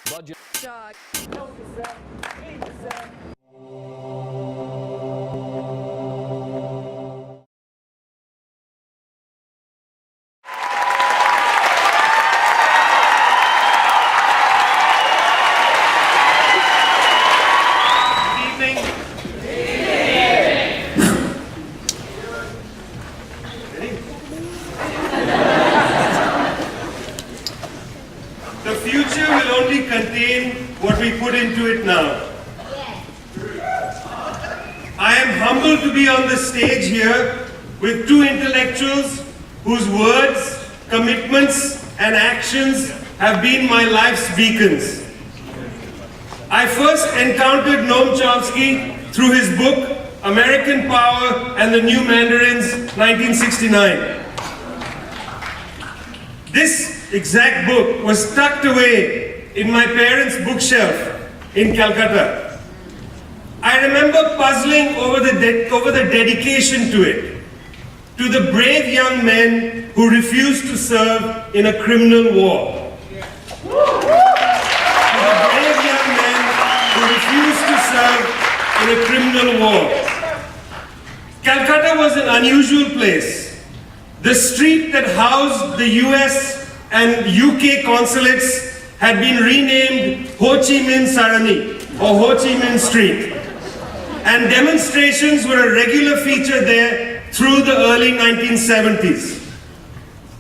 Budget. Shot. The future will only contain what we put into it now. I am humbled to be on the stage here with two intellectuals whose words, commitments, and actions have been my life's beacons. I first encountered Noam Chomsky through his book, American Power and the New Mandarins, 1969. This exact book was tucked away in my parents' bookshelf in Calcutta. I remember puzzling over the dedication to it, to the brave young men who refused to serve in a criminal war. To the brave young men who refused to serve in a criminal war. Calcutta was an unusual place. The street that housed the US and UK consulates had been renamed Ho Chi Minh Sarani, or Ho Chi Minh Street. And demonstrations were a regular feature there through the early 1970s.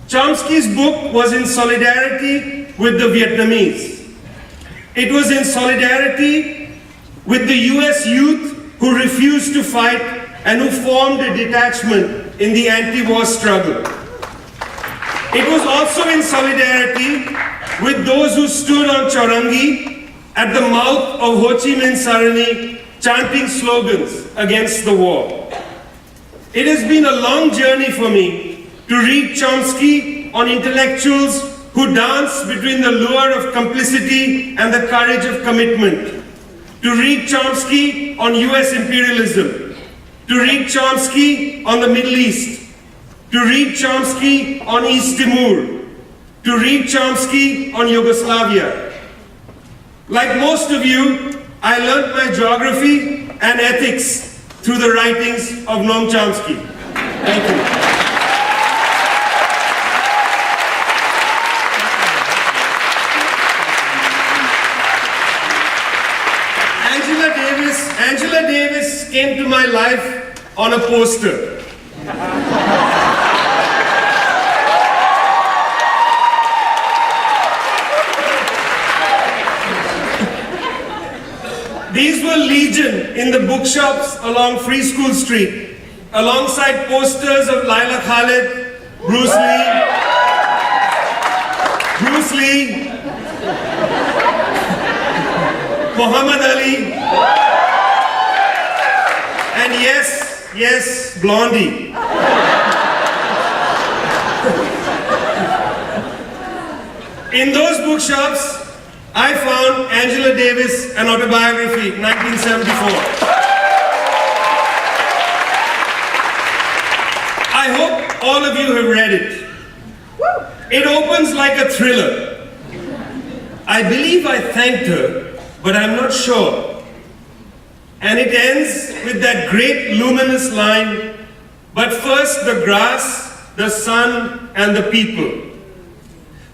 Chomsky's book was in solidarity with the Vietnamese. It was in solidarity with the US youth who refused to fight and who formed a detachment in the anti-war struggle. It was also in solidarity with those who stood on Chaurangi at the mouth of Ho Chi Minh Sarani chanting slogans against the war. It has been a long journey for me to read Chomsky on intellectuals who dance between the lure of complicity and the courage of commitment, to read Chomsky on US imperialism, to read Chomsky on the Middle East, to read Chomsky on East Timor, to read Chomsky on Yugoslavia. Like most of you, I learned my geography and ethics through the writings of Noam Chomsky. Thank you. Angela Davis came to my life on a poster. These were legion in the bookshops along Free School Street, alongside posters of Laila Khalid, Bruce Lee, Muhammad Ali, and yes, Blondie. In those bookshops, I found Angela Davis, an autobiography, 1974. I hope all of you have read it. It opens like a thriller. I believe I thanked her, but I'm not sure. And it ends with that great luminous line, but first the grass, the sun, and the people.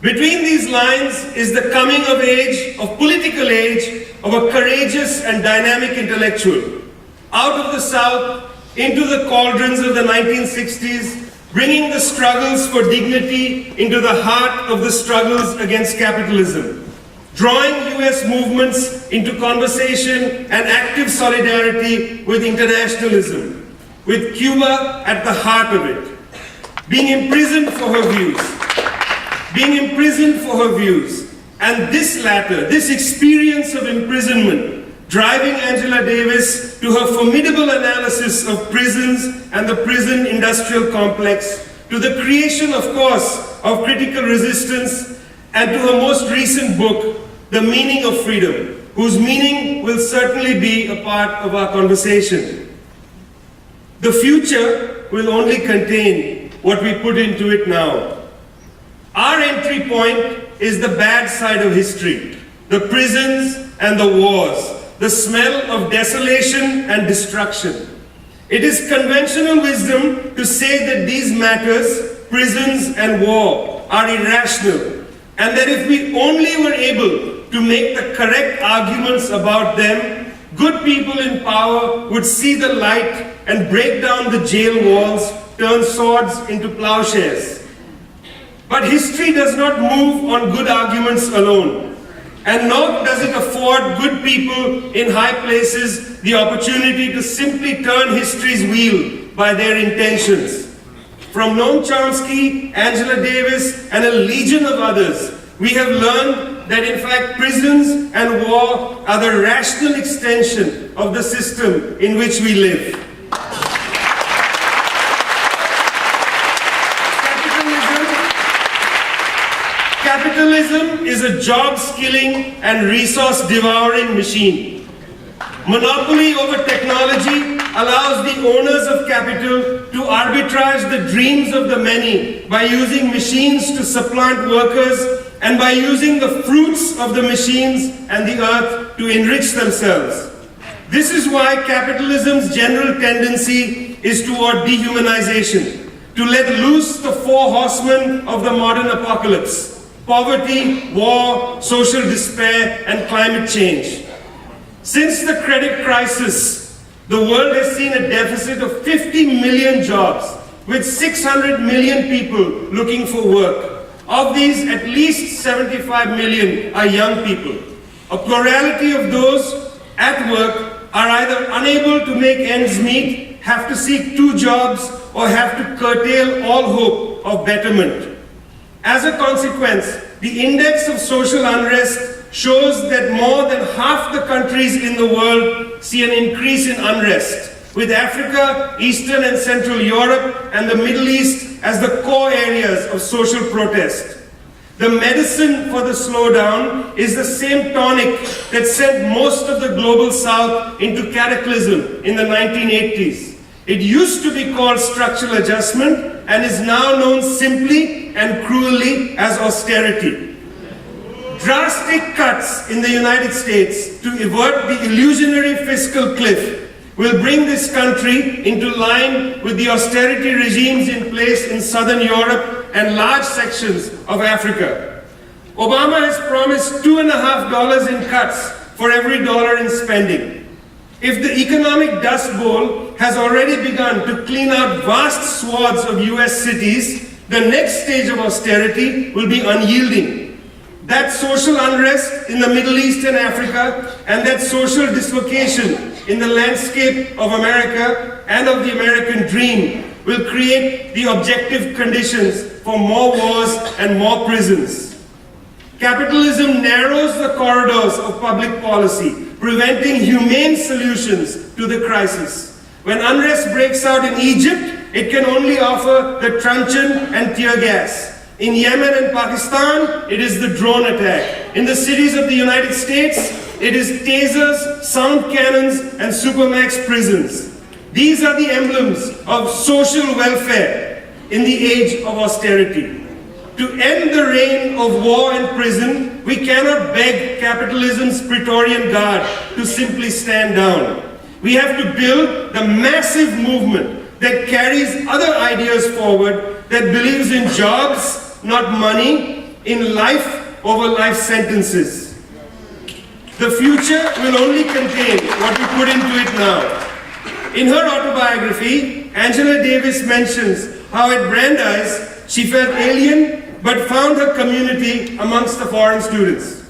Between these lines is the coming of age, of political age, of a courageous and dynamic intellectual. Out of the South, into the cauldrons of the 1960s, bringing the struggles for dignity into the heart of the struggles against capitalism. Drawing US movements into conversation and active solidarity with internationalism, with Cuba at the heart of it. Being imprisoned for her views. And this latter, this experience of imprisonment, driving Angela Davis to her formidable analysis of prisons and the prison industrial complex, to the creation, of course, of critical resistance, and to her most recent book, The Meaning of Freedom, whose meaning will certainly be a part of our conversation. The future will only contain what we put into it now. Our entry point is the bad side of history. the prisons and the wars, the smell of desolation and destruction. It is conventional wisdom to say that these matters, prisons and war, are irrational, and that if we only were able to make the correct arguments about them, good people in power would see the light and break down the jail walls, turn swords into plowshares. But history does not move on good arguments alone, and nor does it afford good people in high places the opportunity to simply turn history's wheel by their intentions. From Noam Chomsky, Angela Davis, and a legion of others, we have learned that in fact prisons and war are the rational extension of the system in which we live. Capitalism is a job-skilling and resource-devouring machine. Monopoly over technology allows the owners of capital to arbitrage the dreams of the many by using machines to supplant workers and by using the fruits of the machines and the earth to enrich themselves. This is why capitalism's general tendency is toward dehumanization, to let loose the four horsemen of the modern apocalypse: poverty, war, social despair, and climate change. Since the credit crisis, the world has seen a deficit of 50 million jobs, with 600 million people looking for work. Of these, at least 75 million are young people. A plurality of those at work are either unable to make ends meet, have to seek two jobs, or have to curtail all hope of betterment. As a consequence, the index of social unrest shows that more than half the countries in the world see an increase in unrest, with Africa, Eastern and Central Europe, and the Middle East as the core areas of social protest. The medicine for the slowdown is the same tonic that sent most of the global South into cataclysm in the 1980s. It used to be called structural adjustment and is now known simply and cruelly as austerity. Drastic cuts in the United States to avert the illusionary fiscal cliff will bring this country into line with the austerity regimes in place in Southern Europe and large sections of Africa. Obama has promised $2.50 in cuts for every dollar in spending. If the economic dust bowl has already begun to clean out vast swaths of US cities, the next stage of austerity will be unyielding. That social unrest in the Middle East and Africa, and that social dislocation in the landscape of America and of the American dream will create the objective conditions for more wars and more prisons. Capitalism narrows the corridors of public policy, preventing humane solutions to the crisis. When unrest breaks out in Egypt, it can only offer the truncheon and tear gas. In Yemen and Pakistan, it is the drone attack. In the cities of the United States, it is tasers, sound cannons, and supermax prisons. These are the emblems of social welfare in the age of austerity. To end the reign of war and prison, we cannot beg capitalism's Praetorian Guard to simply stand down. We have to build the massive movement that carries other ideas forward, that believes in jobs, not money, in life over life sentences. The future will only contain what we put into it now. In her autobiography, Angela Davis mentions how at Brandeis she felt alien but found her community amongst the foreign students.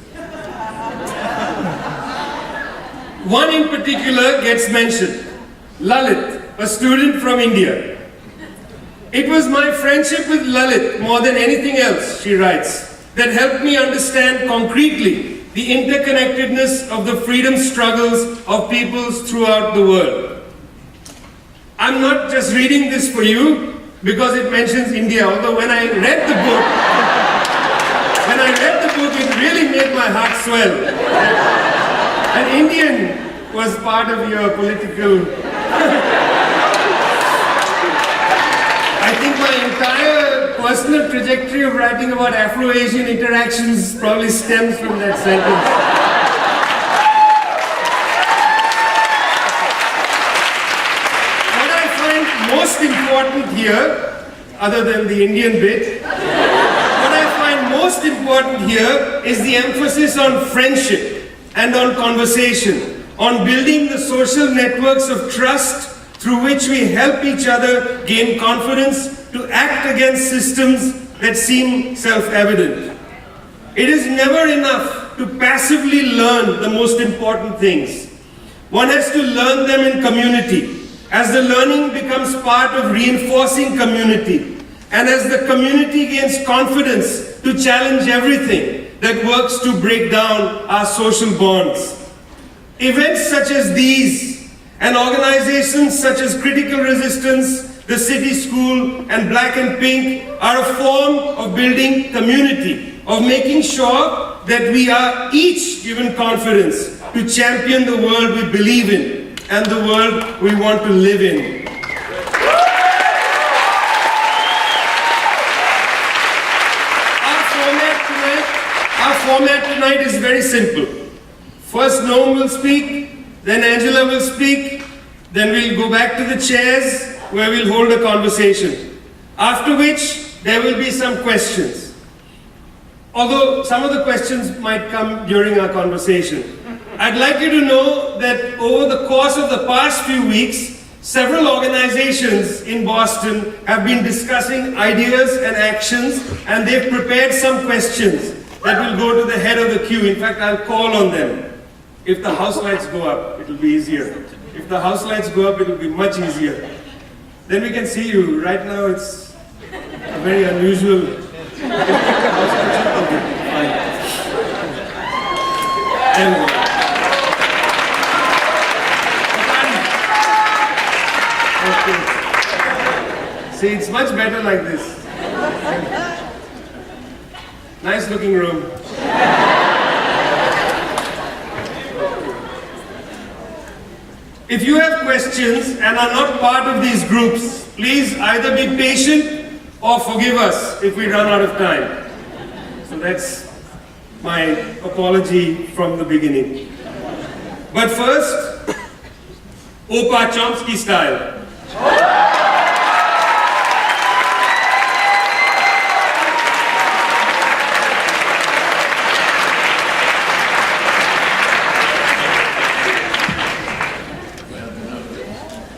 One in particular gets mentioned, Lalit, a student from India. It was my friendship with Lalit, more than anything else, she writes, that helped me understand concretely the interconnectedness of the freedom struggles of peoples throughout the world. I'm not just reading this for you because it mentions India, although when I read the book, it really made my heart swell. An Indian was part of your political... I think my entire personal trajectory of writing about Afro-Asian interactions probably stems from that sentence. important here, other than the Indian bit, what I find most important here is the emphasis on friendship and on conversation, on building the social networks of trust through which we help each other gain confidence to act against systems that seem self-evident. It is never enough to passively learn the most important things. One has to learn them in community, as the learning becomes part of reinforcing community, and as the community gains confidence to challenge everything that works to break down our social bonds. Events such as these and organizations such as Critical Resistance, the City School and Black and Pink are a form of building community, of making sure that we are each given confidence to champion the world we believe in and the world we want to live in. Our format tonight is very simple. First Noam will speak, then Angela will speak, then we'll go back to the chairs where we'll hold a conversation. After which, there will be some questions. Although some of the questions might come during our conversation. I'd like you to know that over the course of the past few weeks, several organizations in Boston have been discussing ideas and actions, and they've prepared some questions that will go to the head of the queue. In fact, I'll call on them. If the house lights go up, it'll be easier. If the house lights go up, it'll be much easier. Then we can see you. Right now, it's a very unusual. Okay, fine. There we go. Okay. See, it's much better like this. Nice looking room. If you have questions and are not part of these groups, please either be patient or forgive us if we run out of time. So that's my apology from the beginning. But first, Opa Chomsky style.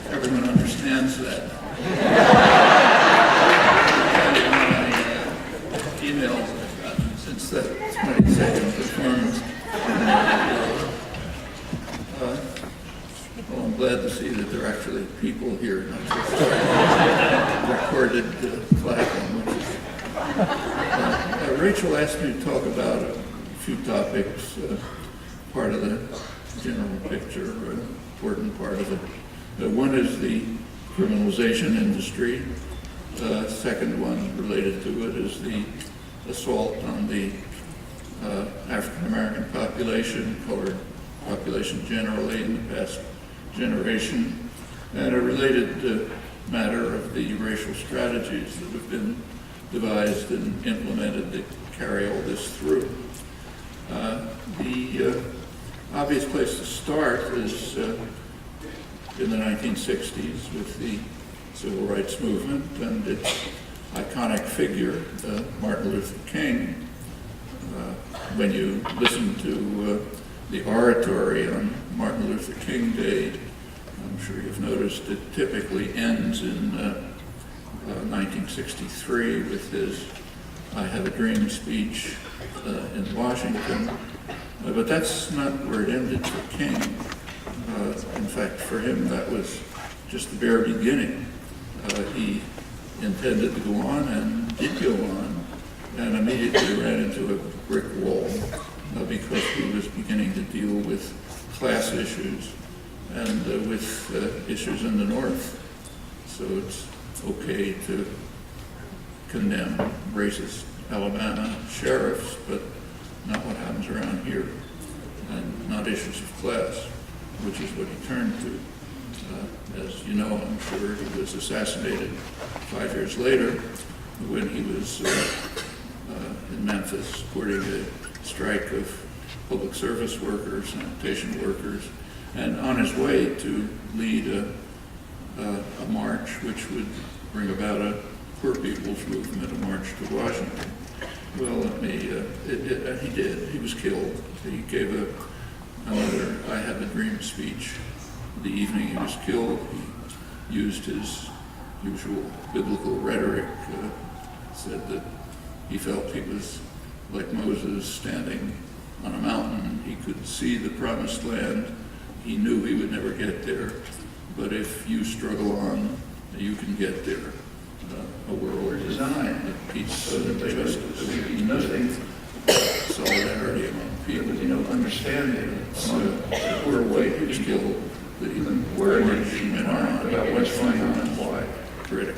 Everyone understands that. Emails I've gotten since that 22nd performance. Well, I'm glad to see that there are actually people here, not just recorded clapping. Rachel asked me to talk about a few topics, part of the general picture, important part of it. One is the criminalization industry. Second one related to it is the assault on the African-American population, colored population generally in the past generation, and a related matter of the racial strategies that have been devised and implemented to carry all this through. The obvious place to start is in the 1960s with the Civil Rights Movement and its iconic figure, Martin Luther King. When you listen to the oratory on Martin Luther King Day, I'm sure you've noticed it typically ends in 1963 with his I Have a Dream speech in Washington. But that's not where it ended for King. In fact, for him, that was just the bare beginning. He intended to go on and did go on, and immediately ran into a brick wall because he was beginning to deal with class issues and with issues in the North. So it's okay to condemn racist Alabama sheriffs, but not what happens around here, and not issues of class, which is what he turned to. As you know, I'm sure he was assassinated 5 years later when he was in Memphis supporting a strike of public service workers, sanitation workers, and on his way to lead a march which would bring about a poor people's movement, a march to Washington. Well, he did. He was killed. He gave another I Have a Dream speech the evening he was killed. He used his usual biblical rhetoric, said that he felt he was like Moses standing on a mountain. He could see the promised land. He knew he would never get there, but if you struggle on, you can get there. A world designed of peace and justice, nothing, solidarity among people, understanding. Poor white was killed. The word men are on about what's going on and why.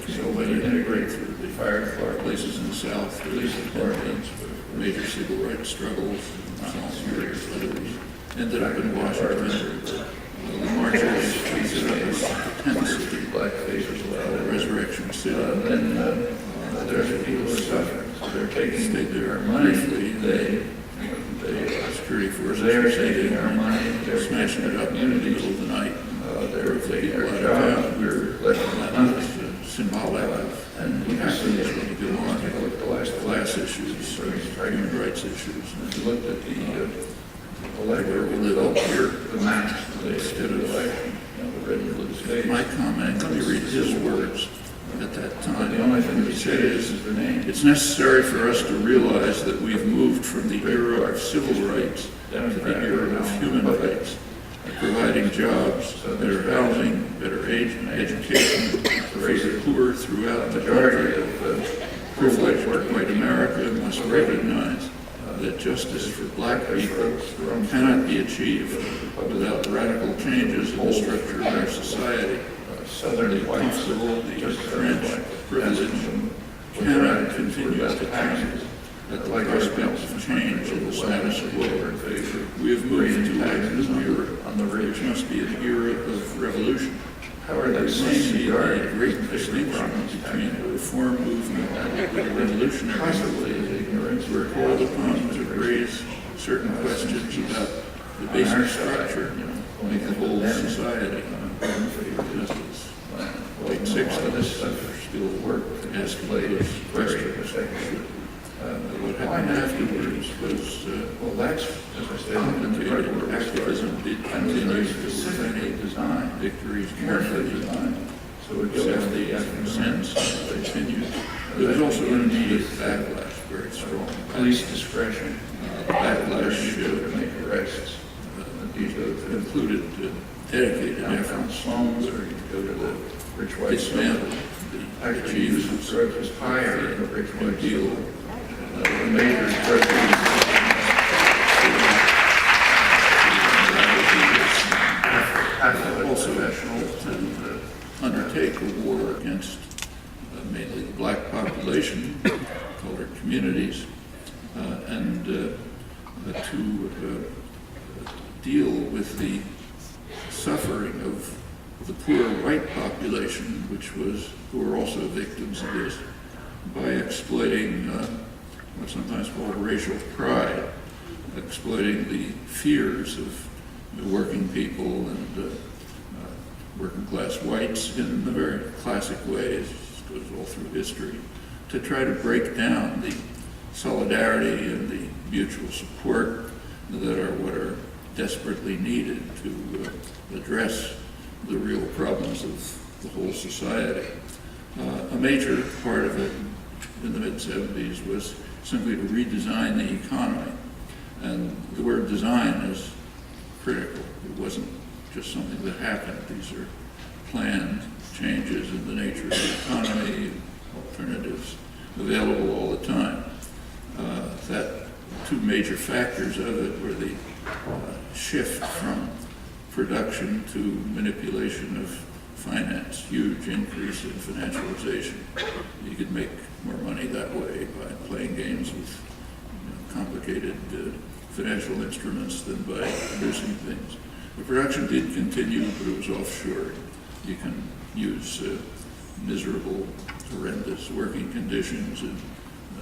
So when you integrate through the fire places in the South, police departments, major civil rights struggles, others ended up in Washington. The marchers treated us Tennessee, blackface as well, Resurrection City. Then there's people who are suffering. So they're stayed there briefly. They security forces are taking our money. They're smashing it up in the middle of the night. They're taking out of town. We're letting that symbolic of, and we have to when you go on to look at the class issues, human rights issues. And if you looked at where we live up here, the maps, instead of election, the red and blue state. My comment, let me read his words at that time. The only thing he said is the name. It's necessary for us to realize that we've moved from the era of civil rights to the era of human rights, providing jobs, better housing, better education for the poor throughout the country. Privileged white America must recognize that justice for black people cannot be achieved without radical changes in the structure of our society. The comfortable, the entrenched, privileged cannot continue to taxes at the prospect of change in the status quo. We have moved to an era which must be an era of revolution. However, we see a great distinction between the reform movement and the revolutionary movement. We're called upon to raise certain questions about the basic structure of the whole society. Justice. Late 60s are still asking those questions. What happened afterwards was, complicated. Activism did continue with many victories carefully designed. So it 70s since continued. There was also an immediate backlash, very strong. Police discretion. Backlash to make arrests. Included dedicated efforts to go to the rich white dismantle the chiefs was higher in the rich white deal. The major also to undertake a war against mainly the black population, colored communities, and to deal with the suffering of the poor white population, who were also victims of this, by exploiting what's sometimes called racial pride, exploiting the fears of the working people and working class whites in the very classic ways, it goes all through history, to try to break down the solidarity and the mutual support that are what are desperately needed to address the real problems of the whole society. A major part of it in the mid-70s was simply to redesign the economy. And the word design is critical. It wasn't just something that happened. These are planned changes in the nature of the economy, alternatives available all the time. That two major factors of it were the shift from production to manipulation of finance, huge increase in financialization. You could make more money that way by playing games with complicated financial instruments than by producing things. The production did continue, but it was offshore. You can use miserable, horrendous working conditions in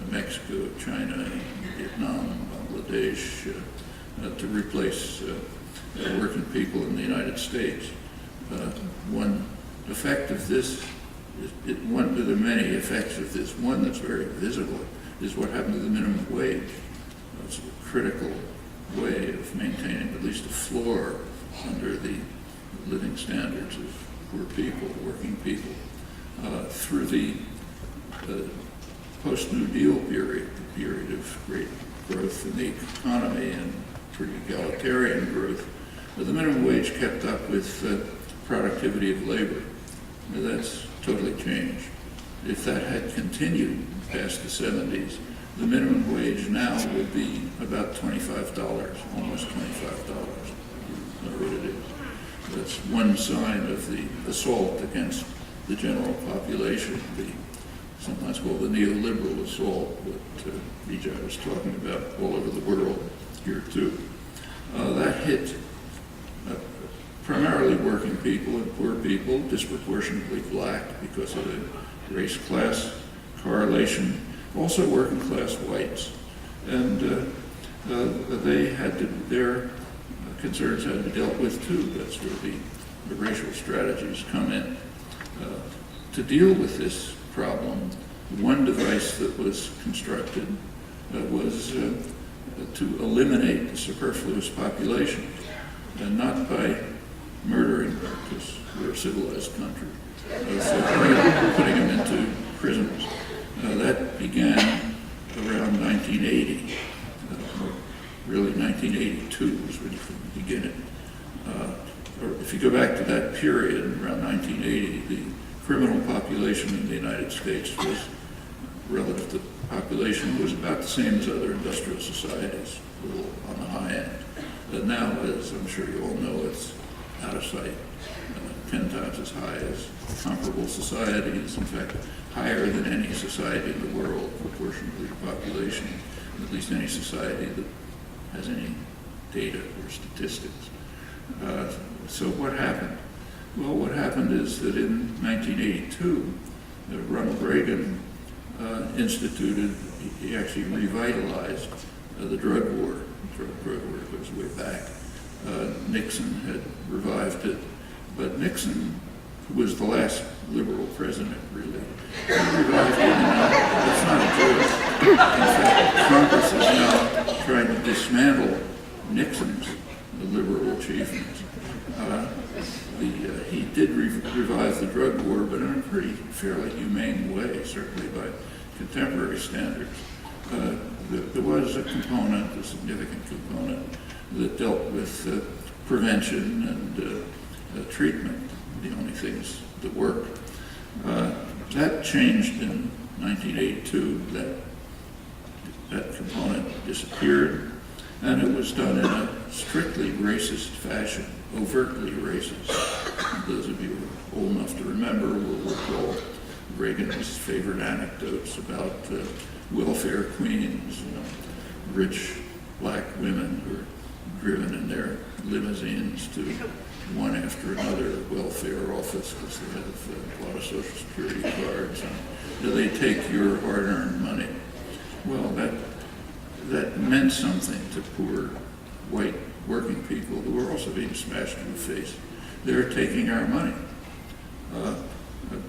Mexico, China, Vietnam, Bangladesh to replace working people in the United States. One effect of this One of the many effects of this, one that's very visible, is what happened to the minimum wage. It's a critical way of maintaining at least a floor under the living standards of poor people, working people. Through the post-New Deal period, the period of great growth in the economy and pretty egalitarian growth, the minimum wage kept up with productivity of labor. Now, that's totally changed. If that had continued past the 70s, the minimum wage now would be about $25, almost $25. That's what it is. That's one sign of the assault against the general population, the sometimes called the neoliberal assault that Vijay was talking about all over the world here too. That hit primarily working people and poor people, disproportionately black because of the race-class correlation, also working-class whites. And they had to, their concerns had to be dealt with too. That's where the racial strategies come in. To deal with this problem, one device that was constructed was to eliminate the superfluous population, and not by murdering them, because we're a civilized country, so putting them into prisons. That began around 1980. Really 1982 was when you could begin it. Or if you go back to that period, around 1980, the criminal population in the United States was, relative to population, was about the same as other industrial societies, a little on the high end. But now, as I'm sure you all know, it's out of sight, 10 times as high as comparable societies, in fact, higher than any society in the world proportionally to population, at least any society that has any data or statistics. So what happened? Well, what happened is that in 1982, Ronald Reagan instituted, he actually revitalized the drug war. Drug war goes way back. Nixon had revived it, but Nixon, who was the last liberal president, really, he revived it. That's not a joke. In fact, Congress is now trying to dismantle Nixon's liberal achievements. He did revive the drug war, but in a pretty fairly humane way, certainly by contemporary standards. There was a component, a significant component, that dealt with prevention and treatment, the only things that worked. That changed in 1982. That component disappeared, and it was done in a strictly racist fashion, overtly racist. Those of you who are old enough to remember will recall Reagan's favorite anecdotes about welfare queens, rich black women who were driven in their limousines to one after another welfare office because they have a lot of Social Security cards. And do they take your hard-earned money? Well, that meant something to poor white working people who were also being smashed in the face. They're taking our money.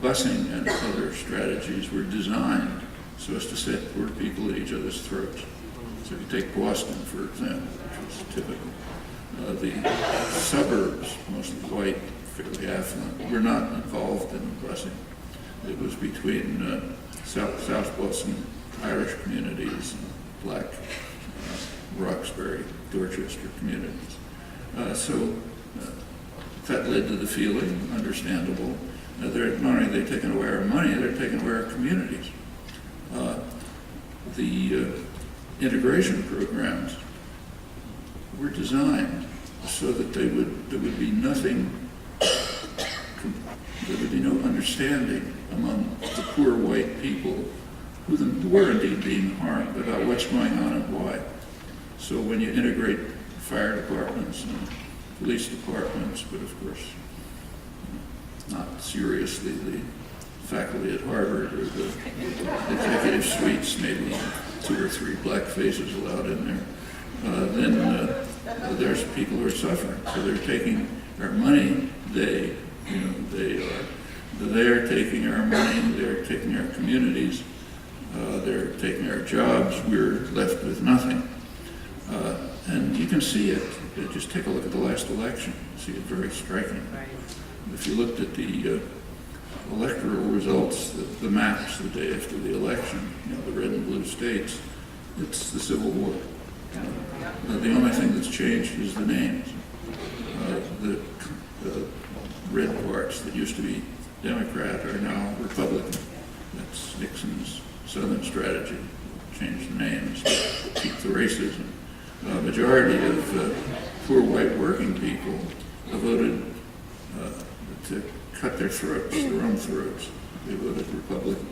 Busing and other strategies were designed so as to set poor people at each other's throats. So if you take Boston, for example, which was typical, the suburbs, mostly white, fairly affluent, were not involved in busing. It was between South Boston Irish communities and black Roxbury, Dorchester communities. So that led to the feeling, understandable, not only are they taking away our money, they're taking away our communities. The integration programs were designed so that there would be nothing, there would be no understanding among the poor white people who were indeed being harmed about what's going on and why. So when you integrate fire departments and police departments, but of course not seriously the faculty at Harvard or the executive suites, maybe 2 or 3 black faces allowed in there, then there's people who are suffering. So they're taking our money. They are They're taking our money, they're taking our communities, they're taking our jobs, we're left with nothing. And you can see it. Just take a look at the last election. See it very striking. Right. If you looked at the electoral results, the maps the day after the election, the red and blue states, it's the Civil War. The only thing that's changed is the names. The red parts that used to be Democrat are now Republican. That's Nixon's Southern strategy. Change the names, keep the racism. A majority of poor white working people voted to cut their throats, their own throats. They voted Republican.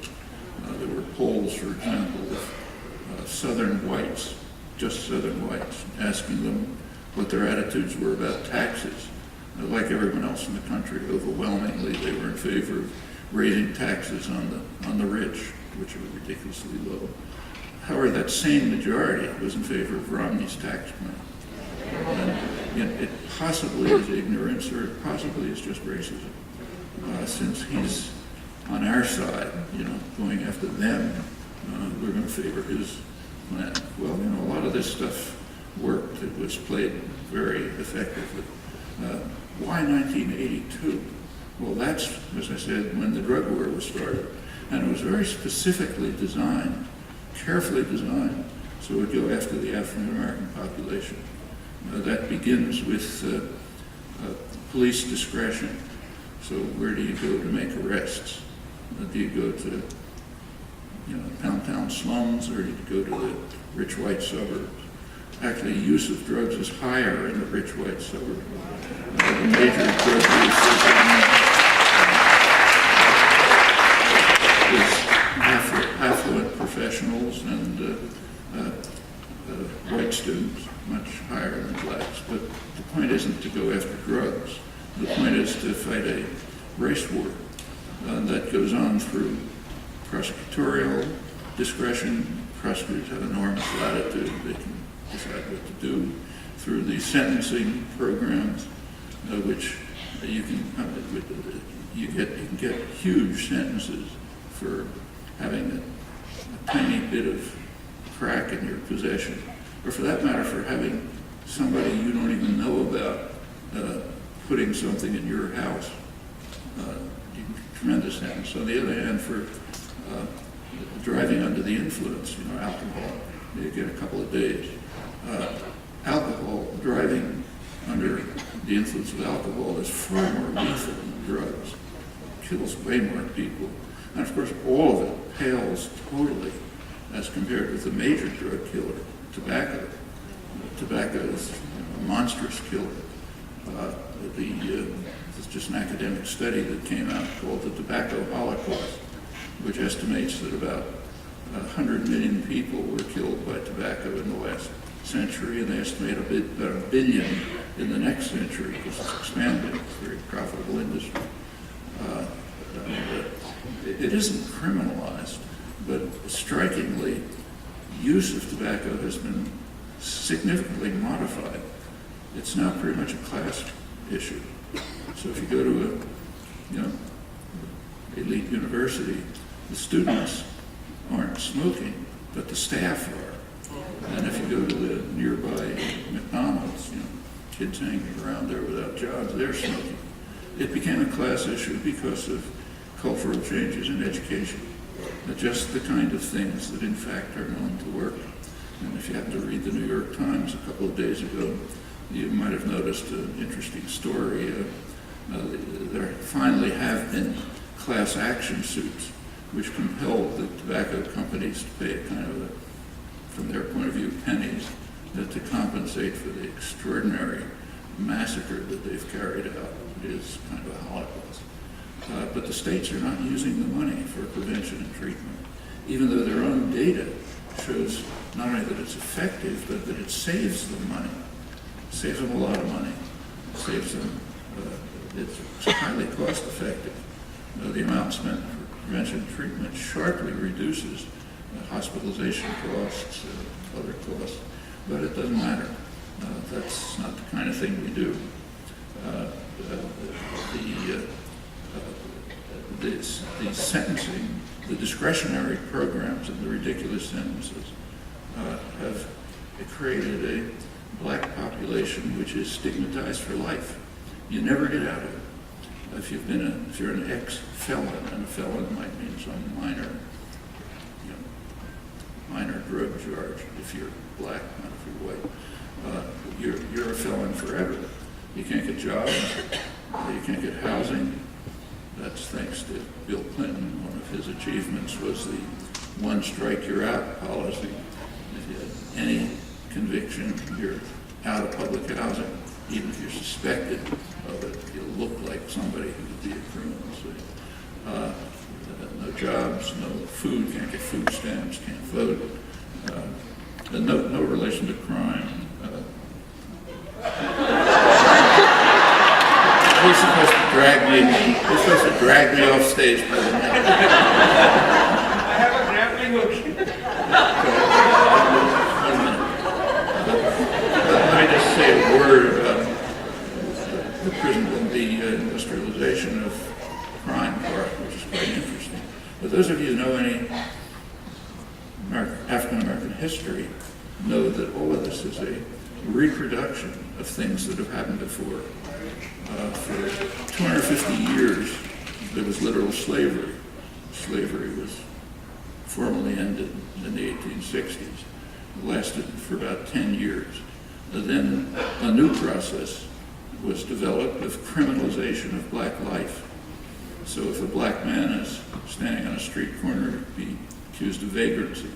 There were polls, for example, of Southern whites, just Southern whites, asking them what their attitudes were about taxes. Like everyone else in the country, overwhelmingly they were in favor of raising taxes on the rich, which are ridiculously low. However, that same majority was in favor of Romney's tax plan. And it possibly is ignorance, or it possibly is just racism. Since he's on our side, going after them, we're going to favor his plan. Well, a lot of this stuff worked. It was played very effectively. Why 1982? Well, that's, as I said, when the drug war was started. And it was very specifically designed, carefully designed, so it would go after the African American population. That begins with police discretion. So where do you go to make arrests? Do you go to downtown slums, or do you go to the rich white suburbs? Actually, use of drugs is higher in the rich white suburbs. The major drug use is affluent professionals and white students, much higher than blacks. But the point isn't to go after drugs. The point is to fight a race war that goes on through prosecutorial discretion. Prosecutors have enormous latitude. They can decide what to do through the sentencing programs, which you can get huge sentences for having a tiny bit of crack in your possession, or for that matter, for having somebody you don't even know about putting something in your house. Tremendous sentence. On the other hand, for driving under the influence, alcohol, you get a couple of days. Alcohol, driving under the influence of alcohol is far more lethal than drugs. It kills way more people. And of course, all of it pales totally as compared with the major drug killer, tobacco. Tobacco is a monstrous killer. There's just an academic study that came out called the Tobacco Holocaust, which estimates that about 100 million people were killed by tobacco in the last century, and they estimate about 1 billion in the next century because it's expanding. It's a very profitable industry. It isn't criminalized, but strikingly, use of tobacco has been significantly modified. It's now pretty much a class issue. So if you go to a elite university, the students aren't smoking, but the staff are. And if you go to the nearby McDonald's, kids hanging around there without jobs, they're smoking. It became a class issue because of cultural changes in education. Just the kind of things that in fact are known to work. And if you happen to read the New York Times a couple of days ago, you might have noticed an interesting story. There finally have been class action suits which compelled the tobacco companies to pay a kind of, from their point of view, pennies to compensate for the extraordinary massacre that they've carried out. It is kind of a holocaust. But the states are not using the money for prevention and treatment, even though their own data shows not only that it's effective, but that it saves them money. It saves them a lot of money. It saves them, it's highly cost effective. The amount spent for prevention and treatment sharply reduces hospitalization costs, other costs, but it doesn't matter. That's not the kind of thing we do. the sentencing, the discretionary programs and the ridiculous sentences have created a black population which is stigmatized for life. You never get out of it. If you're an ex-felon, and a felon might mean some minor drug charge. If you're black, not if you're white, you're a felon forever. You can't get jobs. You can't get housing. That's thanks to Bill Clinton. One of his achievements was the one strike you're out policy. If you had any conviction, you're out of public housing. Even if you're suspected of it, you look like somebody who would be a criminal. So, no jobs, no food, can't get food stamps, can't vote. No relation to crime. He's supposed to drag me off stage by the neck. I have a grappling hook. Let me just say a word about the prison and the industrialization of crime part, which is quite interesting. But those of you who know any African-American history know that all of this is a reproduction of things that have happened before. For 250 years, there was literal slavery. Slavery was formally ended in the 1860s. It lasted for about 10 years. And then a new process was developed of criminalization of black life. So if a black man is standing on a street corner to be accused of vagrancy,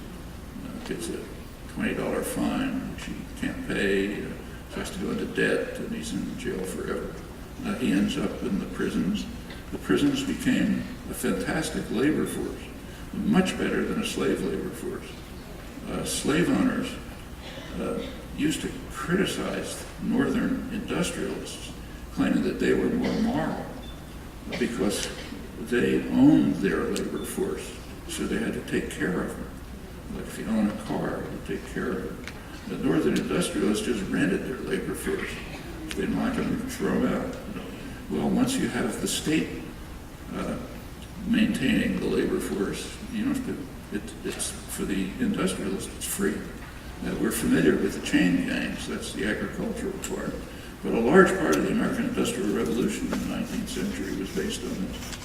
gets a $20 fine, which he can't pay, has to go into debt, and he's in jail forever. He ends up in the prisons. The prisons became a fantastic labor force, much better than a slave labor force. Slave owners used to criticize northern industrialists, claiming that they were more moral because they owned their labor force, so they had to take care of them. Like if you own a car, you take care of it. The northern industrialists just rented their labor force. If they didn't like them, they'd throw them out. Well, once you have the state maintaining the labor force, you don't have to, it's for the industrialists, it's free. We're familiar with the chain gangs, that's the agricultural part. But a large part of the American Industrial Revolution in the 19th century was based on this.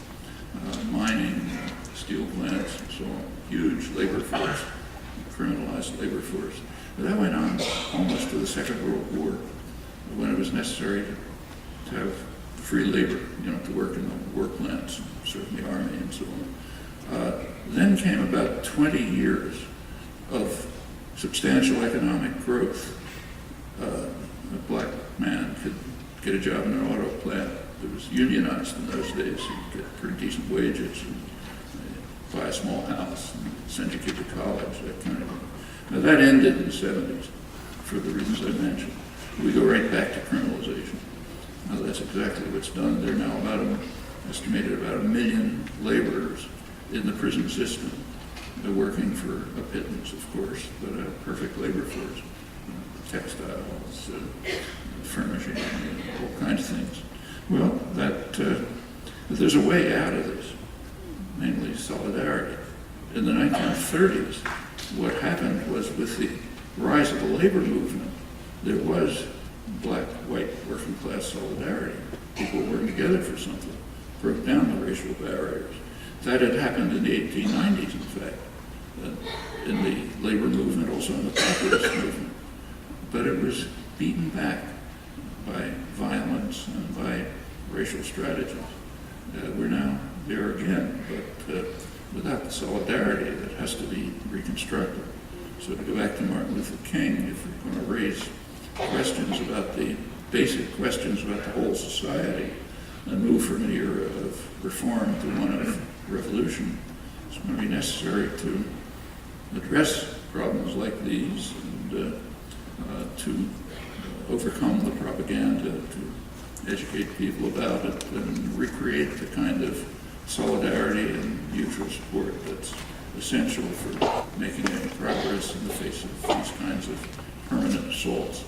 Mining, steel plants, and so on. Huge labor force, criminalized labor force. But that went on almost to the Second World War, when it was necessary to have free labor, to work in the war plants, serve in the army, and so on. Then came about 20 years of substantial economic growth. A black man could get a job in an auto plant that was unionized in those days. He'd get pretty decent wages and buy a small house and send your kid to college, that kind of thing. Now that ended in the 70s for the reasons I mentioned. We go right back to criminalization. Now that's exactly what's done. There are now estimated about 1 million laborers in the prison system. They're working for a pittance, of course, but a perfect labor force. Textiles, furnishing, all kinds of things. Well, there's a way out of this, namely solidarity. In the 1930s, what happened was with the rise of the labor movement, there was black-white working class solidarity. People working together for something, broke down the racial barriers. That had happened in the 1890s, in fact, in the labor movement, also in the populist movement. But it was beaten back by violence and by racial strategies. We're now there again, but without the solidarity that has to be reconstructed. So to go back to Martin Luther King, if we're going to raise questions about the basic questions about the whole society and move from an era of reform to one of revolution, it's going to be necessary to address problems like these and to overcome the propaganda, to educate people about it, and recreate the kind of solidarity and mutual support that's essential for making any progress in the face of these kinds of permanent assaults.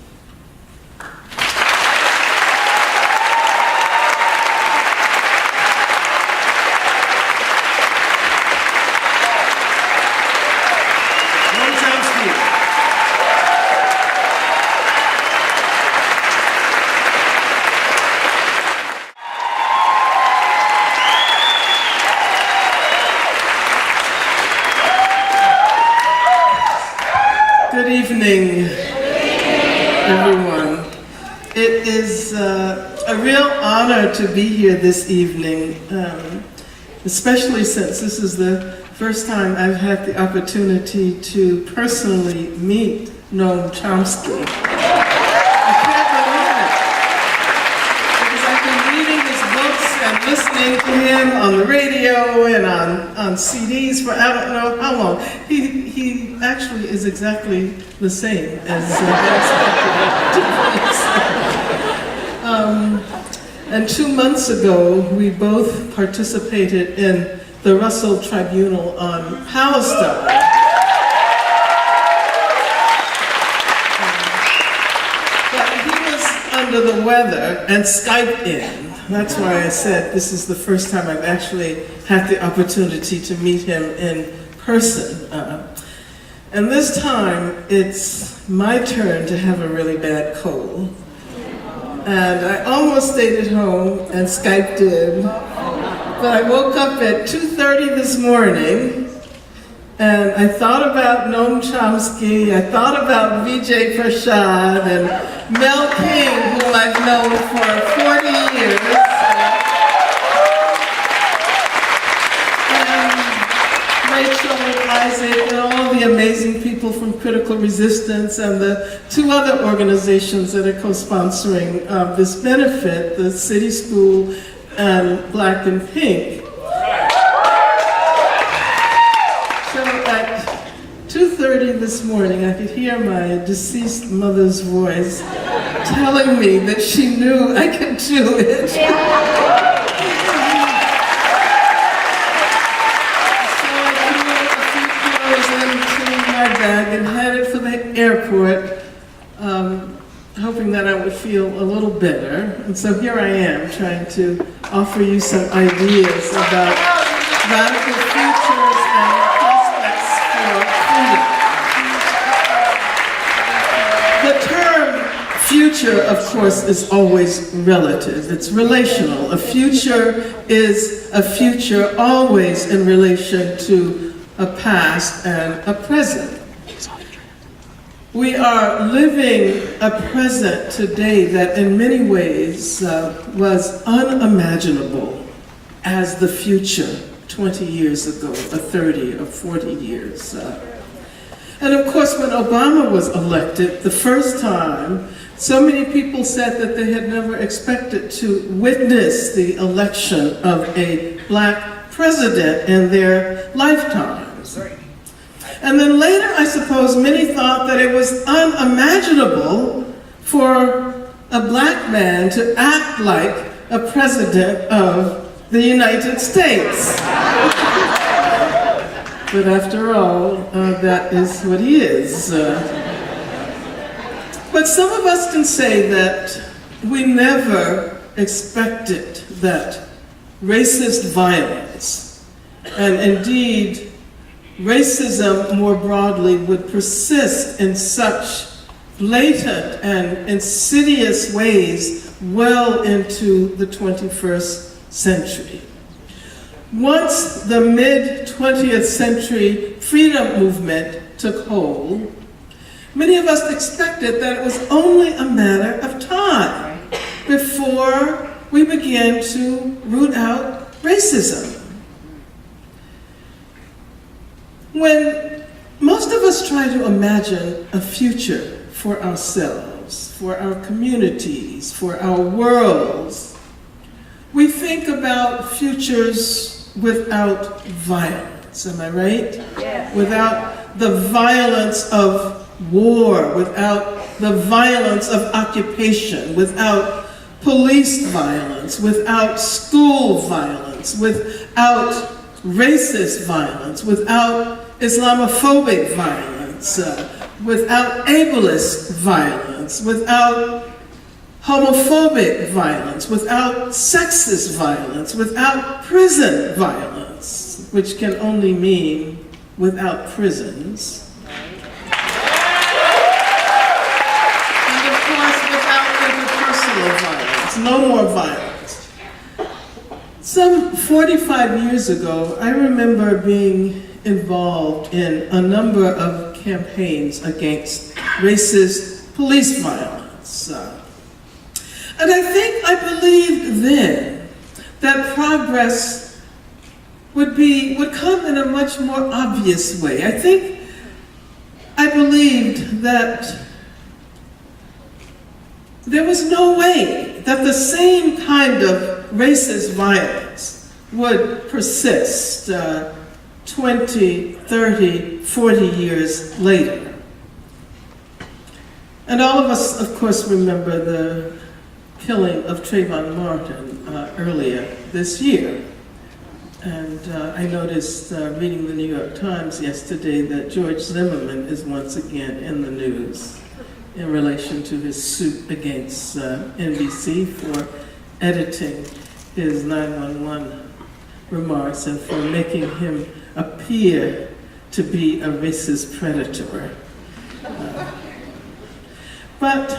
evening, everyone. It is a real honor to be here this evening, especially since this is the first time I've had the opportunity to personally meet Noam Chomsky. I can't believe it, because I've been reading his books and listening to him on the radio and on CDs for I don't know how long. He actually is exactly the same as and 2 months ago, we both participated in the Russell Tribunal on Palestine. But he was under the weather and Skyped in. That's why I said this is the first time I've actually had the opportunity to meet him in person. And this time, it's my turn to have a really bad cold. And I almost stayed at home and Skyped in. But I woke up at 2:30 this morning, and I thought about Noam Chomsky, I thought about Vijay Prashad and Mel King, whom I've known for 40 years. Isaac and all the amazing people from Critical Resistance and the 2 other organizations that are co-sponsoring this benefit, the City School and Black and Pink. So at 2:30 this morning, I could hear my deceased mother's voice telling me that she knew I could do it. And headed for the airport, hoping that I would feel a little better. And so here I am, trying to offer you some ideas about radical futures and prospects for freedom. The term future, of course, is always relative. It's relational. A future is a future always in relation to a past and a present. We are living a present today that in many ways was unimaginable as the future 20 years ago, or 30 or 40 years. And of course, when Obama was elected the first time, so many people said that they had never expected to witness the election of a Black president in their lifetimes. And then later, I suppose, many thought that it was unimaginable for a Black man to act like a president of the United States. But after all, that is what he is. But some of us can say that we never expected that racist violence, and indeed racism more broadly, would persist in such blatant and insidious ways well into the 21st century. Once the mid-20th century freedom movement took hold, many of us expected that it was only a matter of time before we began to root out racism. When most of us try to imagine a future for ourselves, for our communities, for our worlds, we think about futures without violence, am I right? Yes. Without the violence of war, without the violence of occupation, without police violence, without school violence, without racist violence, without Islamophobic violence, without ableist violence, without homophobic violence, without sexist violence, without prison violence, which can only mean without prisons. And of course, without interpersonal violence, no more violence. Some 45 years ago, I remember being involved in a number of campaigns against racist police violence. And I believed then that progress would come in a much more obvious way. I believed that there was no way that the same kind of racist violence would persist 20, 30, 40 years later. And all of us, of course, remember the killing of Trayvon Martin earlier this year. And I noticed reading the New York Times yesterday that George Zimmerman is once again in the news in relation to his suit against NBC for editing his 911 remarks and for making him appear to be a racist predator. But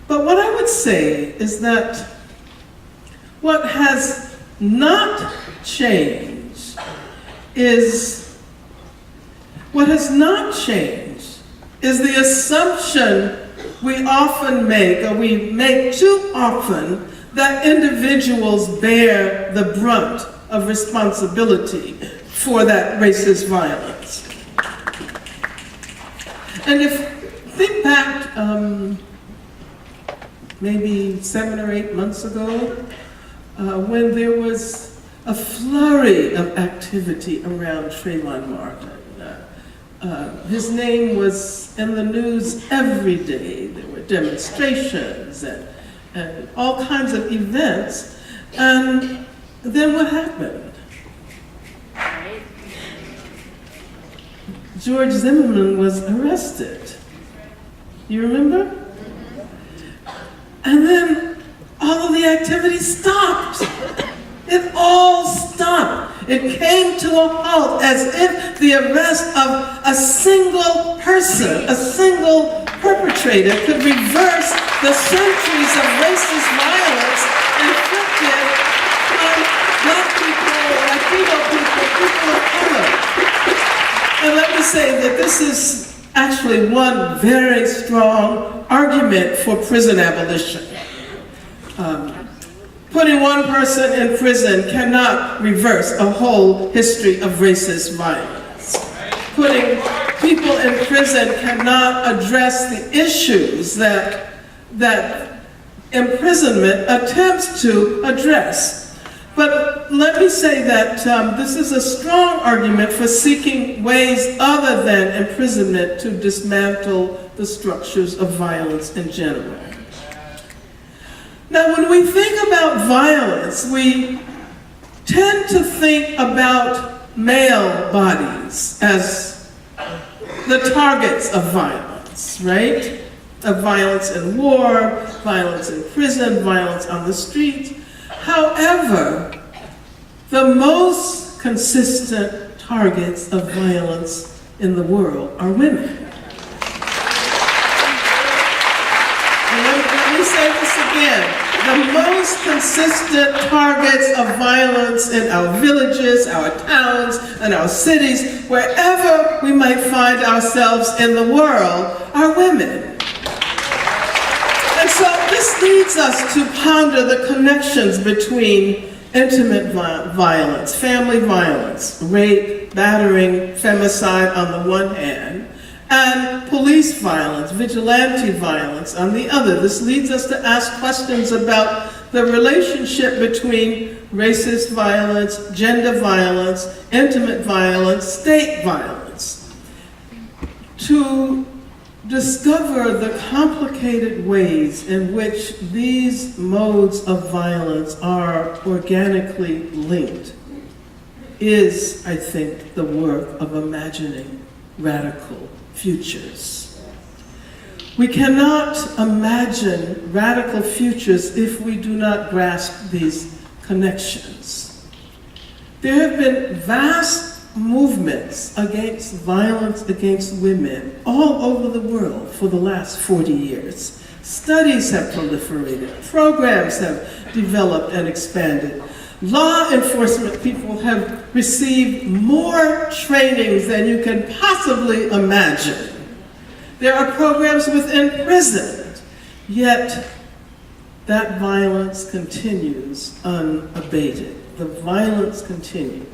what I would say is that what has not changed is the assumption we often make, or we make too often, that individuals bear the brunt of responsibility for that racist violence. And think back maybe 7 or 8 months ago, when there was a flurry of activity around Trayvon Martin. His name was in the news every day. There were demonstrations and all kinds of events. And then what happened? George Zimmerman was arrested. You remember? And then all of the activity stopped. It all stopped. It came to a halt as if the arrest of a single person, a single perpetrator, could reverse the centuries of racist violence inflicted on Black people, Latino people, people of color. And let me say that this is actually one very strong argument for prison abolition. Putting one person in prison cannot reverse a whole history of racist violence. Putting people in prison cannot address the issues that imprisonment attempts to address. But let me say that this is a strong argument for seeking ways other than imprisonment to dismantle the structures of violence in general. Now, when we think about violence, we tend to think about male bodies as the targets of violence, right? Of violence in war, violence in prison, violence on the street. However, the most consistent targets of violence in the world are women. Let me say this again. The most consistent targets of violence in our villages, our towns, and our cities, wherever we might find ourselves in the world, are women. And so this leads us to ponder the connections between intimate violence, family violence, rape, battering, femicide on the one hand, and police violence, vigilante violence on the other. This leads us to ask questions about the relationship between racist violence, gender violence, intimate violence, state violence. To discover the complicated ways in which these modes of violence are organically linked is, I think, the work of imagining radical futures. We cannot imagine radical futures if we do not grasp these connections. There have been vast movements against violence against women all over the world for the last 40 years. Studies have proliferated, programs have developed and expanded. Law enforcement people have received more trainings than you can possibly imagine. There are programs within prisons, yet that violence continues unabated. The violence continues.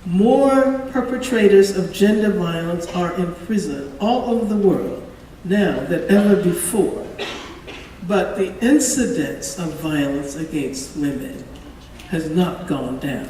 More perpetrators of gender violence are in prison all over the world now than ever before. But the incidence of violence against women has not gone down.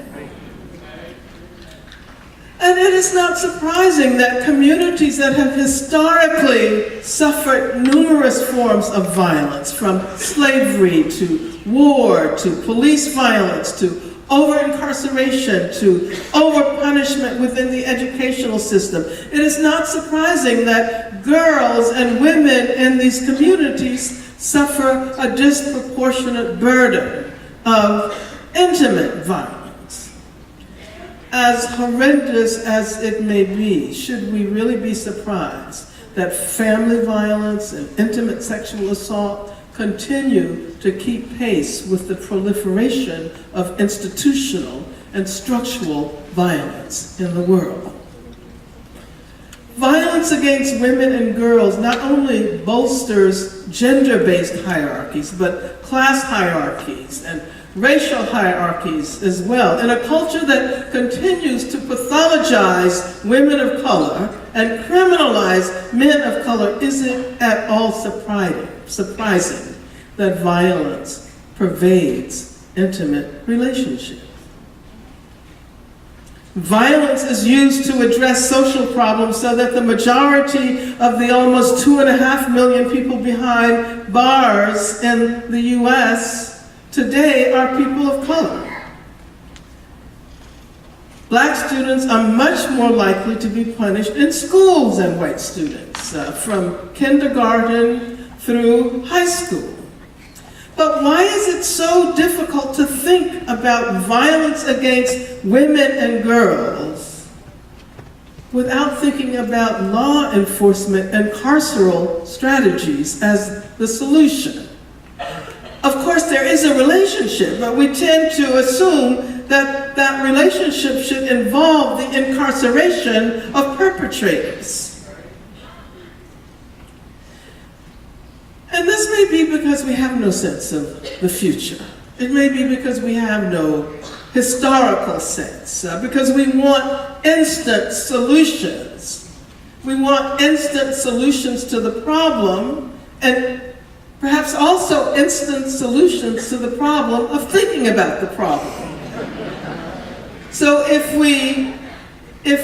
And it is not surprising that communities that have historically suffered numerous forms of violence, from slavery to war to police violence to over-incarceration to over-punishment within the educational system, it is not surprising that girls and women in these communities suffer a disproportionate burden of intimate violence. As horrendous as it may be, should we really be surprised that family violence and intimate sexual assault continue to keep pace with the proliferation of institutional and structural violence in the world? Violence against women and girls not only bolsters gender-based hierarchies, but class hierarchies and racial hierarchies as well. In a culture that continues to pathologize women of color and criminalize men of color, is it at all surprising that violence pervades intimate relationships? Violence is used to address social problems so that the majority of the almost 2.5 million people behind bars in the US today are people of color. Black students are much more likely to be punished in schools than white students, from kindergarten through high school. But why is it so difficult to think about violence against women and girls without thinking about law enforcement and carceral strategies as the solution? Of course, there is a relationship, but we tend to assume that that relationship should involve the incarceration of perpetrators. And this may be because we have no sense of the future. It may be because we have no historical sense, because we want instant solutions. We want instant solutions to the problem, and perhaps also instant solutions to the problem of thinking about the problem. So if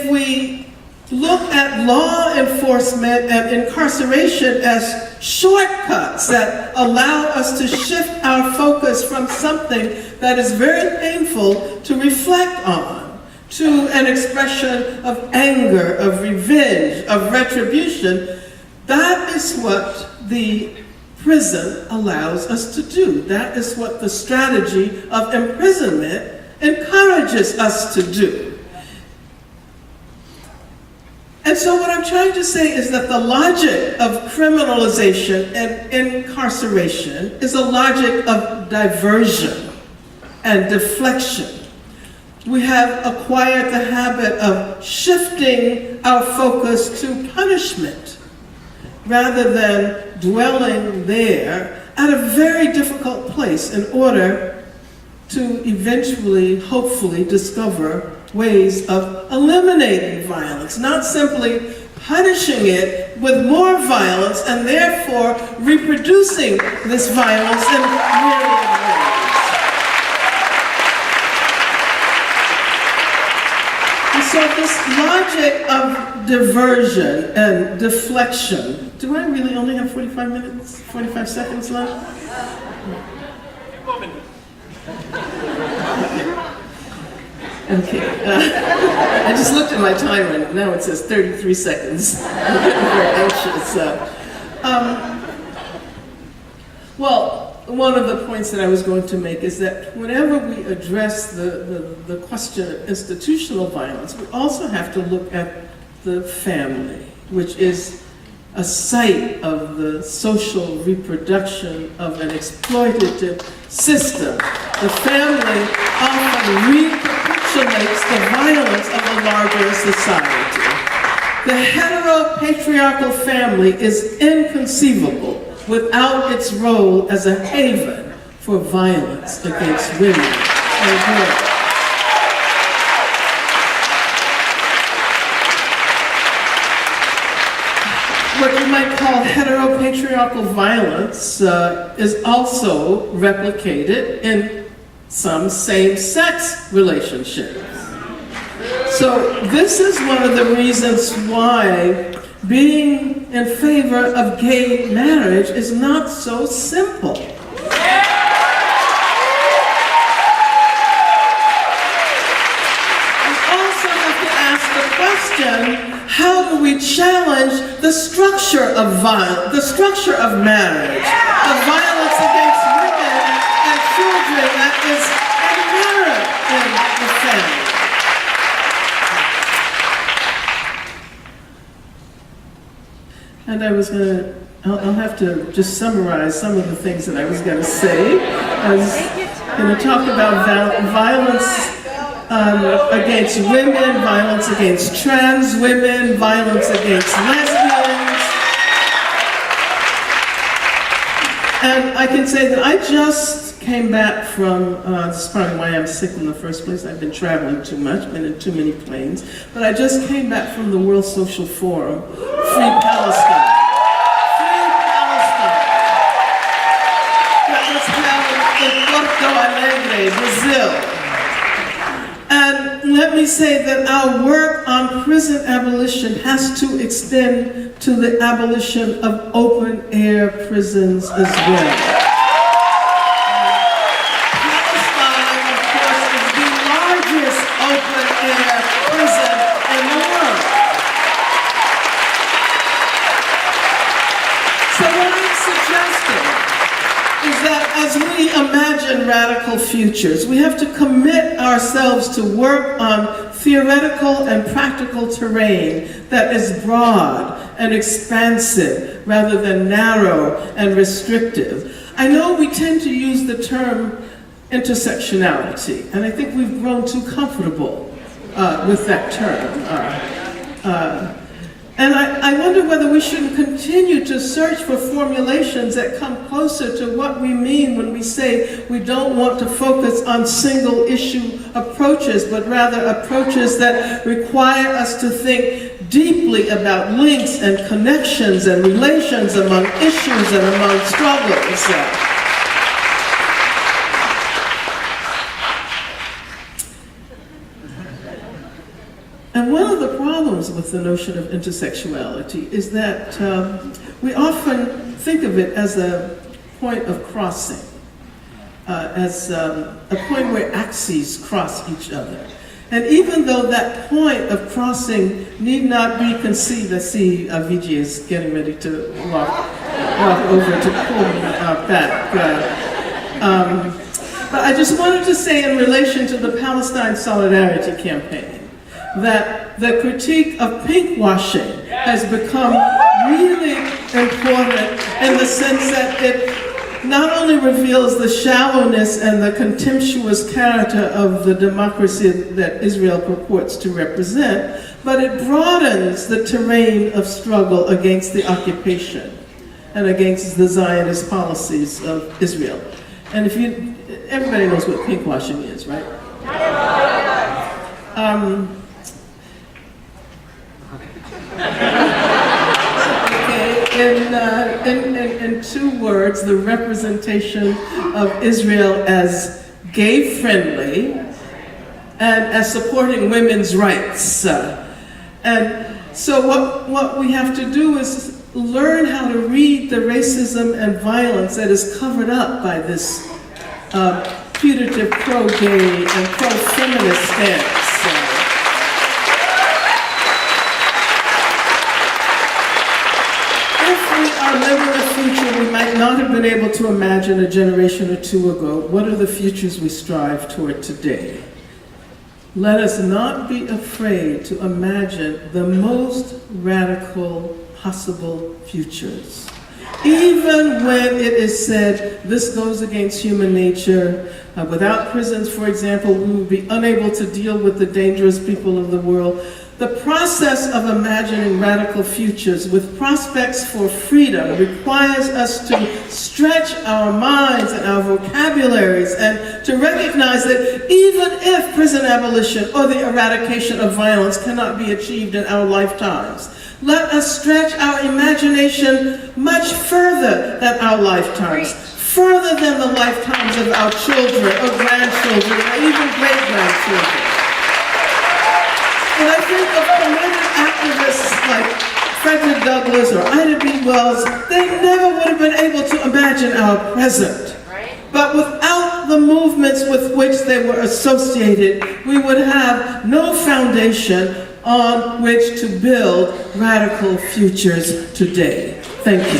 we look at law enforcement and incarceration as shortcuts that allow us to shift our focus from something that is very painful to reflect on, to an expression of anger, of revenge, of retribution, that is what the prison allows us to do. That is what the strategy of imprisonment encourages us to do. And so what I'm trying to say is that the logic of criminalization and incarceration is a logic of diversion and deflection. We have acquired the habit of shifting our focus to punishment rather than dwelling there at a very difficult place in order to eventually, hopefully, discover ways of eliminating violence, not simply punishing it with more violence and therefore reproducing this violence in myriad ways. And so this logic of diversion and deflection, do I really only have 45 seconds left? Okay, I just looked at my timer and now it says 33 seconds. I'm getting very anxious. Well, one of the points that I was going to make is that whenever we address the question of institutional violence, we also have to look at the family, which is a site of the social reproduction of an exploitative system. The family often recapitulates the violence of a larger society. The heteropatriarchal family is inconceivable without its role as a haven for violence against women and girls. What you might call heteropatriarchal violence is also replicated in some same-sex relationships. So this is one of the reasons why being in favor of gay marriage is not so simple. We also have to ask the question, how do we challenge the structure of violence, the structure of marriage, of violence against women and children that is inherent in the family? And I was I'll have to just summarize some of the things that I was going to say. I was going to talk about violence against women, violence against trans women, violence against lesbians. And I can say that I just came back from, this is probably why I'm sick in the first place. I've been traveling too much, been in too many planes. But I just came back from the World Social Forum, Free Palestine. Free Palestine. That was held in Porto Alegre, Brazil. And let me say that our work on prison abolition has to extend to the abolition of open-air prisons as well. Palestine, of course, is the largest open-air prison in the world. So what I'm suggesting is that as we imagine radical futures, we have to commit ourselves to work on theoretical and practical terrain that is broad and expansive rather than narrow and restrictive. I know we tend to use the term intersectionality, and I think we've grown too comfortable with that term. And I wonder whether we shouldn't continue to search for formulations that come closer to what we mean when we say we don't want to focus on single issue approaches, but rather approaches that require us to think deeply about links and connections and relations among issues and among struggles. And one of the problems with the notion of intersexuality is that we often think of it as a point of crossing, as a point where axes cross each other. And even though that point of crossing need not be conceived, I see Vijay is getting ready to walk over to pull me back. But I just wanted to say in relation to the Palestine Solidarity Campaign, that the critique of pinkwashing has become really important in the sense that it not only reveals the shallowness and the contemptuous character of the democracy that Israel purports to represent, but it broadens the terrain of struggle against the occupation and against the Zionist policies of Israel. And everybody knows what pinkwashing is, right? In two words, the representation of Israel as gay-friendly and as supporting women's rights. And so what we have to do is learn how to read the racism and violence that is covered up by this putative pro-gay and pro-feminist stance. Living a future we might not have been able to imagine a generation or two ago. What are the futures we strive toward today? Let us not be afraid to imagine the most radical possible futures. Even when it is said this goes against human nature, without prisons, for example, we would be unable to deal with the dangerous people of the world. The process of imagining radical futures with prospects for freedom requires us to stretch our minds and our vocabularies and to recognize that even if prison abolition or the eradication of violence cannot be achieved in our lifetimes, let us stretch our imagination much further than our lifetimes, further than the lifetimes of our children or grandchildren or even great-grandchildren. And I think of committed activists like Frederick Douglass or Ida B. Wells, they never would have been able to imagine our present. But without the movements with which they were associated, we would have no foundation on which to build radical futures today. Thank you.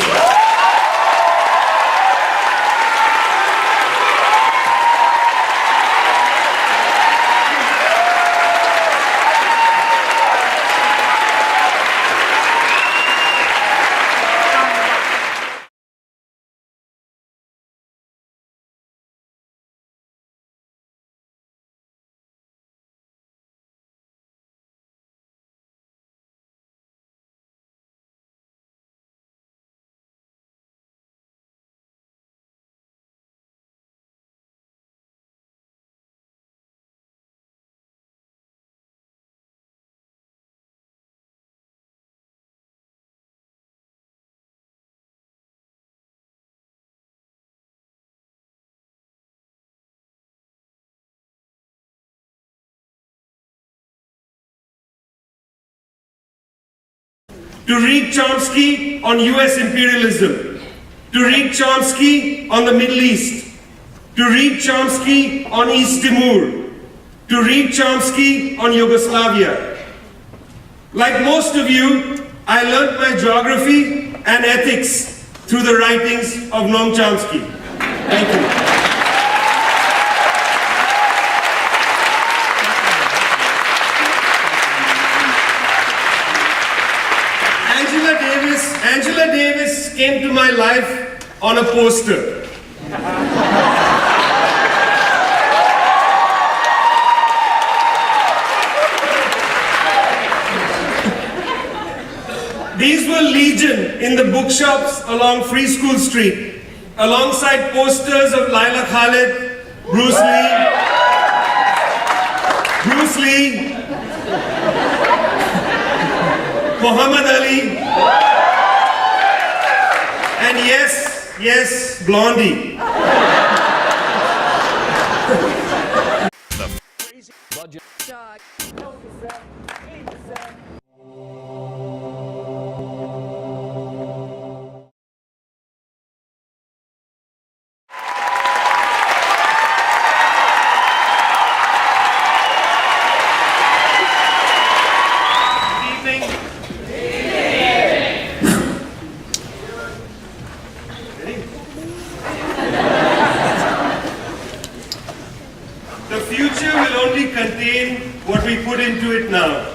To read Chomsky on US imperialism, to read Chomsky on the Middle East, to read Chomsky on East Timor, to read Chomsky on Yugoslavia. Like most of you, I learned my geography and ethics through the writings of Noam Chomsky. Thank you. Angela Davis came to my life on a poster. These were legion in the bookshops along Free School Street, alongside posters of Laila Khalid, Bruce Lee, Muhammad Ali, and yes, Blondie. The crazy budget shock. The future will only contain what we put into it now.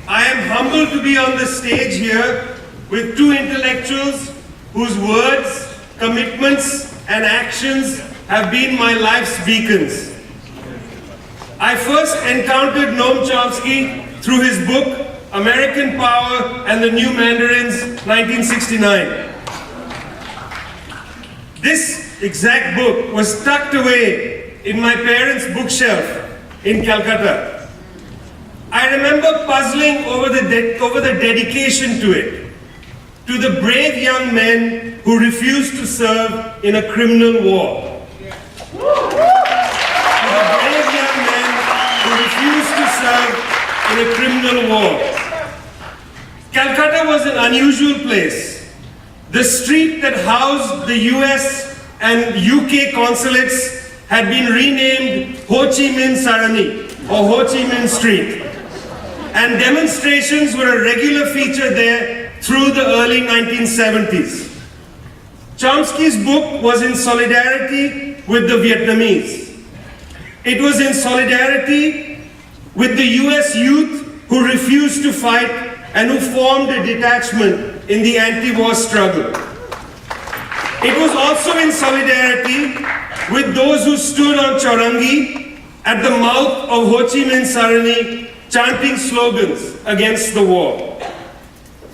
I am humbled to be on the stage here with two intellectuals whose words, commitments, and actions have been my life's beacons. I first encountered Noam Chomsky through his book, American Power and the New Mandarins, 1969. This exact book was tucked away in my parents' bookshelf in Calcutta. I remember puzzling over the dedication to it, to the brave young men who refused to serve in a criminal war. To the brave young men who refused to serve in a criminal war. Calcutta was an unusual place. The street that housed the US and UK consulates had been renamed Ho Chi Minh Sarani, or Ho Chi Minh Street. And demonstrations were a regular feature there through the early 1970s. Chomsky's book was in solidarity with the Vietnamese. It was in solidarity with the US youth who refused to fight and who formed a detachment in the anti-war struggle. It was also in solidarity with those who stood on Chaurangi at the mouth of Ho Chi Minh Sarani, chanting slogans against the war.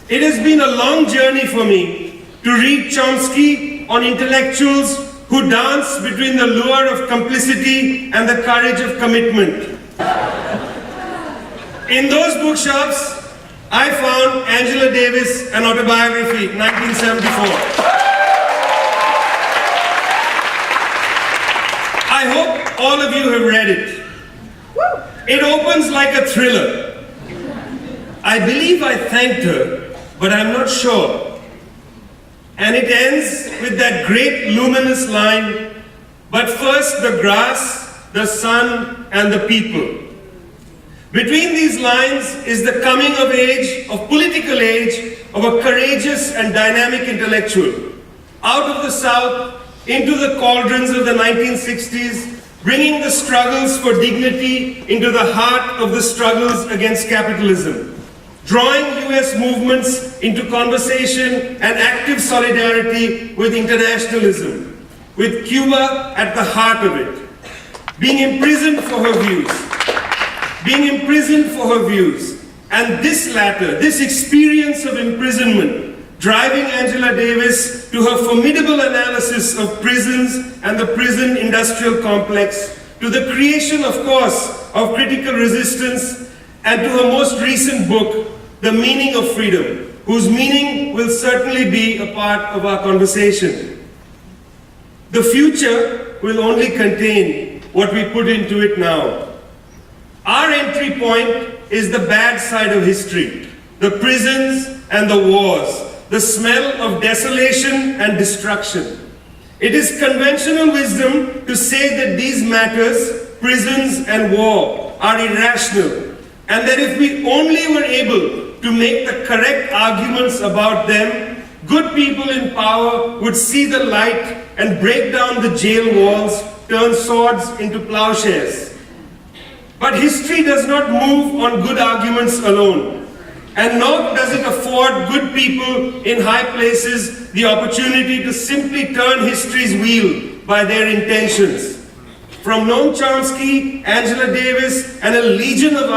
It has been a long journey for me to read Chomsky on intellectuals who dance between the lure of complicity and the courage of commitment. In those bookshops, I found Angela Davis, An Autobiography, 1974. I hope all of you have read it. It opens like a thriller. I believe I thanked her, but I'm not sure. And it ends with that great luminous line, but first the grass, the sun, and the people. Between these lines is the coming of age, of political age, of a courageous and dynamic intellectual. Out of the South, into the cauldrons of the 1960s, bringing the struggles for dignity into the heart of the struggles against capitalism, drawing US movements into conversation and active solidarity with internationalism, with Cuba at the heart of it, being imprisoned for her views, and this latter, this experience of imprisonment, driving Angela Davis to her formidable analysis of prisons and the prison industrial complex, to the creation, of course, of critical resistance, and to her most recent book, The Meaning of Freedom, whose meaning will certainly be a part of our conversation. The future will only contain what we put into it now. Our entry point is the bad side of history, the prisons and the wars, the smell of desolation and destruction. It is conventional wisdom to say that these matters, prisons and war, are irrational, and that if we only were able to make the correct arguments about them, good people in power would see the light and break down the jail walls, turn swords into plowshares. But history does not move on good arguments alone. And nor does it afford good people in high places the opportunity to simply turn history's wheel by their intentions. From Noam Chomsky, Angela Davis, and a legion of